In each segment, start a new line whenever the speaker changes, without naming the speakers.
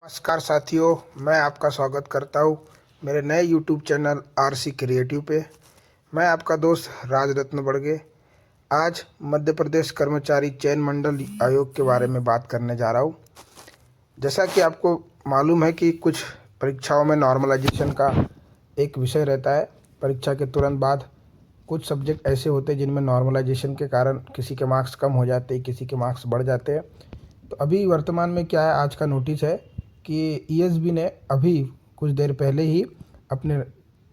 नमस्कार साथियों, मैं आपका स्वागत करता हूँ मेरे नए यूट्यूब चैनल आरसी क्रिएटिव पे। मैं आपका दोस्त राजरत्न बड़गे। आज मध्य प्रदेश कर्मचारी चयन मंडल आयोग के बारे में बात करने जा रहा हूँ। जैसा कि आपको मालूम है कि कुछ परीक्षाओं में नॉर्मलाइजेशन का एक विषय रहता है। परीक्षा के तुरंत बाद कुछ सब्जेक्ट ऐसे होते हैं जिनमें नॉर्मलाइजेशन के कारण किसी के मार्क्स कम हो जाते हैं, किसी के मार्क्स बढ़ जाते हैं। तो अभी वर्तमान में क्या है, आज का नोटिस है कि ईएसबी ने अभी कुछ देर पहले ही अपने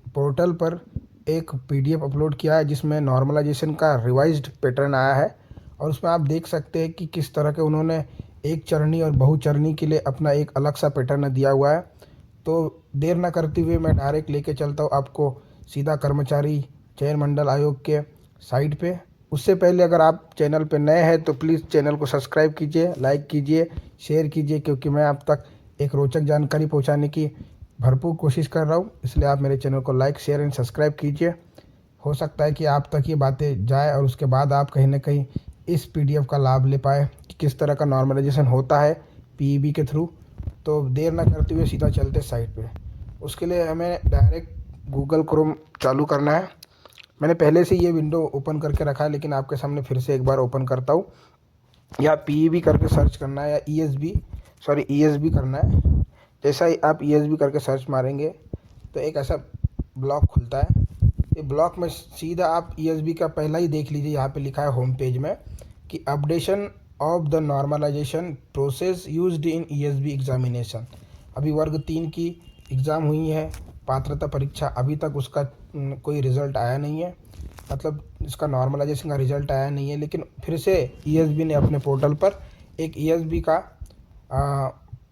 पोर्टल पर एक पीडीएफ अपलोड किया है जिसमें नॉर्मलाइजेशन का रिवाइज्ड पैटर्न आया है। और उसमें आप देख सकते हैं कि किस तरह के उन्होंने एक चरनी और बहुचरनी के लिए अपना एक अलग सा पैटर्न दिया हुआ है। तो देर न करते हुए मैं डायरेक्ट लेके चलता हूँ आपको सीधा कर्मचारी चयन मंडल आयोग के साइट पे। उससे पहले अगर आप चैनल पे नए हैं तो प्लीज़ चैनल को सब्सक्राइब कीजिए, लाइक कीजिए, शेयर कीजिए, क्योंकि मैं आप तक एक रोचक जानकारी पहुंचाने की भरपूर कोशिश कर रहा हूं। इसलिए आप मेरे चैनल को लाइक, शेयर एंड सब्सक्राइब कीजिए। हो सकता है कि आप तक ये बातें जाए और उसके बाद आप कहीं ना कहीं इस पीडीएफ का लाभ ले पाए कि किस तरह का नॉर्मलाइजेशन होता है पीईबी के थ्रू। तो देर ना करते हुए सीधा चलते साइट पे। उसके लिए हमें डायरेक्ट गूगल क्रोम चालू करना है। मैंने पहले से ये विंडो ओपन करके रखा है, लेकिन आपके सामने फिर से एक बार ओपन करता हूँ। या पीईबी करके सर्च करना है या ईएसबी करना है। जैसा ही आप ईएसबी करके सर्च मारेंगे तो एक ऐसा ब्लॉक खुलता है। ये ब्लॉक में सीधा आप ईएसबी का पहला ही देख लीजिए, यहाँ पे लिखा है होम पेज में कि updation of the normalization process used in ESB examination. अभी वर्ग 3 की एग्ज़ाम हुई है, पात्रता परीक्षा, अभी तक उसका कोई रिज़ल्ट आया नहीं है, मतलब इसका नॉर्मलाइजेशन का रिज़ल्ट आया नहीं है। लेकिन फिर से ईएसबी ने अपने पोर्टल पर एक ईएसबी का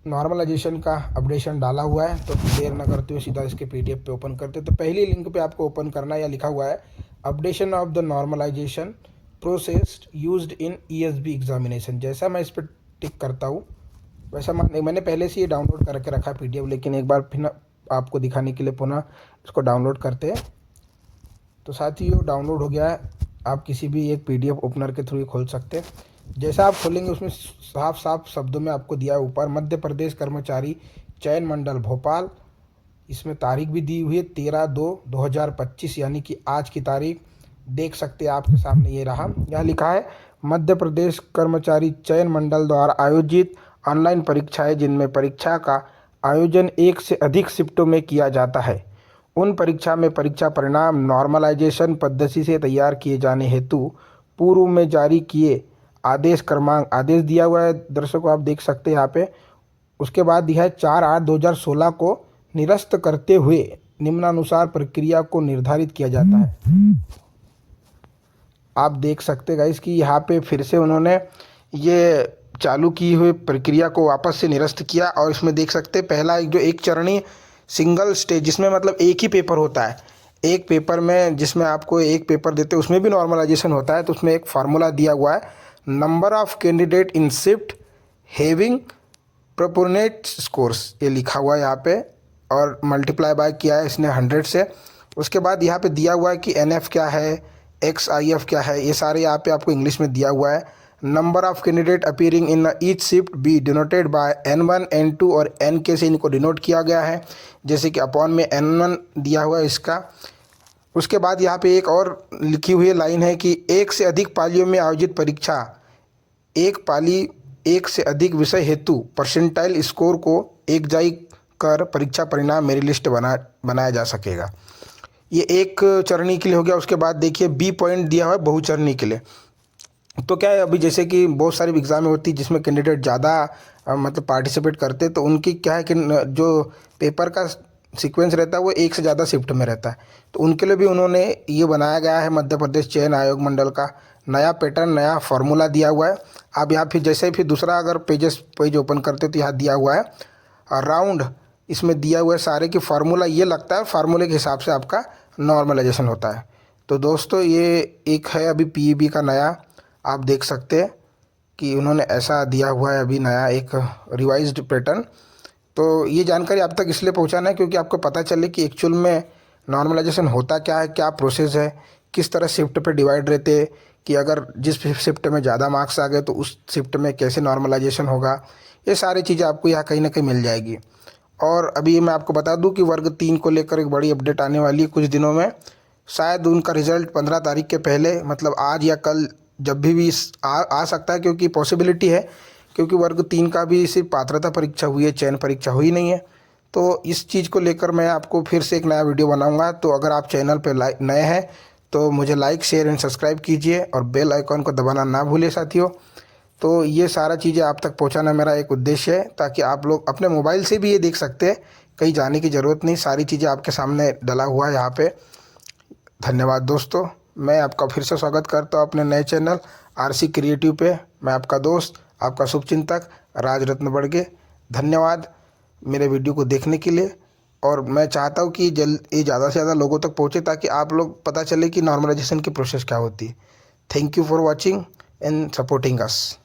नॉर्मलाइजेशन का अपडेशन डाला हुआ है। तो देर न करते हुए सीधा इसके पीडीएफ पे ओपन करते। तो पहली लिंक पे आपको ओपन करना है, या लिखा हुआ है updation of the normalization process used in ESB examination. जैसा मैं इस पर टिक करता हूँ वैसा मैंने पहले से ये डाउनलोड करके रखा पीडीएफ, लेकिन एक बार फिर आपको दिखाने के लिए पुनः इसको डाउनलोड करते हैं। तो साथ ही वो डाउनलोड हो गया है। आप किसी भी एक पीडीएफ ओपनर के थ्रू खोल सकते हैं। जैसा आप खोलेंगे उसमें साफ साफ शब्दों में आपको दिया है ऊपर मध्य प्रदेश कर्मचारी चयन मंडल भोपाल। इसमें तारीख भी दी हुई है 13/2/2025, यानी कि आज की तारीख देख सकते हैं आपके सामने। ये रहा, यहाँ लिखा है मध्य प्रदेश कर्मचारी चयन मंडल द्वारा आयोजित ऑनलाइन परीक्षाएं जिनमें परीक्षा का आयोजन एक से अधिक शिफ्टों में किया जाता है, उन परीक्षा में परीक्षा परिणाम नॉर्मलाइजेशन पद्धति से तैयार किए जाने हेतु पूर्व में जारी किए आदेश क्रमांक, आदेश दिया हुआ है दर्शकों, आप देख सकते हैं यहाँ पे। उसके बाद दिया है 4/8/2016 को निरस्त करते हुए निम्नानुसार प्रक्रिया को निर्धारित किया जाता है। आप देख सकते हैं गाइस कि यहाँ पे फिर से उन्होंने ये चालू की हुई प्रक्रिया को वापस से निरस्त किया। और इसमें देख सकते हैं पहला जो एक चरणीय सिंगल स्टेज, जिसमें मतलब एक ही पेपर होता है, एक पेपर में जिसमें आपको एक पेपर देते हैं उसमें भी नॉर्मलाइजेशन होता है। तो उसमें एक फार्मूला दिया हुआ है, number of candidate in shift having proportionate scores, ये लिखा हुआ है यहाँ पे, और मल्टीप्लाई बाय किया है इसने 100 से। उसके बाद यहाँ पे दिया हुआ है कि एनएफ क्या है, XIF क्या है, ये सारे यहाँ पे आपको इंग्लिश में दिया हुआ है। Number of candidate appearing in each shift B denoted by N1 N2 और Nk से इनको डिनोट किया गया है, जैसे कि अपॉन में N1 दिया हुआ है इसका। उसके बाद यहाँ पे एक और लिखी हुई लाइन है कि एक से अधिक पालियों में आयोजित परीक्षा, एक पाली एक से अधिक विषय हेतु परसेंटाइल स्कोर को एक जाई कर परीक्षा परिणाम मेरिट लिस्ट बनाया जा सकेगा। ये एक चरणी के लिए हो गया। उसके बाद देखिए बी पॉइंट दिया हुआ है बहुचरणी के लिए। तो क्या है, अभी जैसे कि बहुत सारी एग्ज़ाम होती है जिसमें कैंडिडेट ज़्यादा मतलब पार्टिसिपेट करते, तो उनकी क्या है कि जो पेपर का सीक्वेंस रहता है वो एक से ज़्यादा शिफ्ट में रहता है। तो उनके लिए भी उन्होंने ये बनाया गया है मध्य प्रदेश चयन आयोग मंडल का नया पैटर्न, नया फार्मूला दिया हुआ है। आप यहाँ फिर जैसे फिर दूसरा अगर पेज ओपन करते हो तो यहाँ दिया हुआ है राउंड, इसमें दिया हुआ है सारे की फार्मूला। ये लगता है फार्मूले के हिसाब से आपका नॉर्मलाइजेशन होता है। तो दोस्तों ये एक है अभी पीईबी का नया, आप देख सकते हैं कि उन्होंने ऐसा दिया हुआ है अभी नया एक रिवाइज्ड पैटर्न। तो ये जानकारी आप तक इसलिए पहुंचाना है क्योंकि आपको पता चले कि एक्चुअल में नॉर्मलाइजेशन होता क्या है, क्या प्रोसेस है, किस तरह शिफ्ट पे डिवाइड रहते हैं, कि अगर जिस शिफ्ट में ज़्यादा मार्क्स आ गए तो उस शिफ्ट में कैसे नॉर्मलाइजेशन होगा, ये सारी चीज़ें आपको यहाँ कहीं ना कहीं मिल जाएगी। और अभी मैं आपको बता दूं कि वर्ग 3 को लेकर एक बड़ी अपडेट आने वाली है कुछ दिनों में। शायद उनका रिजल्ट 15 तारीख के पहले, मतलब आज या कल, जब भी आ सकता है, क्योंकि पॉसिबिलिटी है, क्योंकि वर्ग 3 का भी सिर्फ पात्रता परीक्षा हुई है, चयन परीक्षा हुई नहीं है। तो इस चीज़ को लेकर मैं आपको फिर से एक नया वीडियो बनाऊंगा। तो अगर आप चैनल पर नए हैं तो मुझे लाइक, शेयर एंड सब्सक्राइब कीजिए और बेल आइकॉन को दबाना ना भूलिए साथियों। तो ये सारा चीज़ें आप तक पहुंचाना मेरा एक उद्देश्य है, ताकि आप लोग अपने मोबाइल से भी ये देख सकते हैं, कहीं जाने की ज़रूरत नहीं, सारी चीज़ें आपके सामने डला हुआ है यहाँ पे। धन्यवाद दोस्तों, मैं आपका फिर से स्वागत करता हूँ अपने नए चैनल आरसी क्रिएटिव पे। मैं आपका दोस्त, आपका शुभचिंतक राज रत्न बड़गे। धन्यवाद मेरे वीडियो को देखने के लिए। और मैं चाहता हूँ कि ये ज़्यादा से ज़्यादा लोगों तक पहुँचे, ताकि आप लोग पता चले कि नॉर्मलाइजेशन की प्रोसेस क्या होती है। Thank you for watching and supporting us.